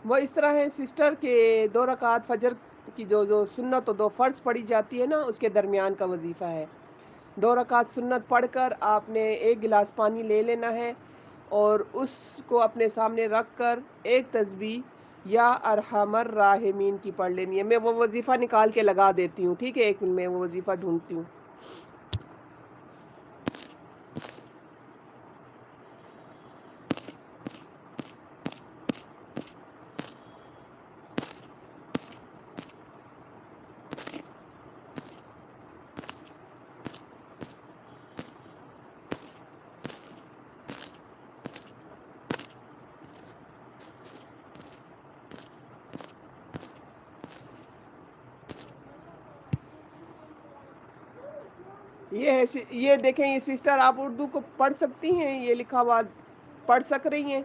वो इस तरह है सिस्टर के 2 रकात फ़जर की जो जो सुन्नत और 2 फ़र्ज़ पढ़ी जाती है ना, उसके दरमियान का वज़ीफ़ा है। 2 रकात सुन्नत पढ़कर आपने 1 गिलास पानी ले लेना है और उसको अपने सामने रख कर एक तस्बीह या अरहमर राहिमीन की पढ़ लेनी है। मैं वो वज़ीफ़ा निकाल के लगा देती हूँ, ठीक है? 1 मिनट में वो वज़ीफ़ा ढूँढती हूँ। ये है ये देखें ये सिस्टर आप उर्दू को पढ़ सकती हैं? ये लिखा हुआ पढ़ सक रही हैं?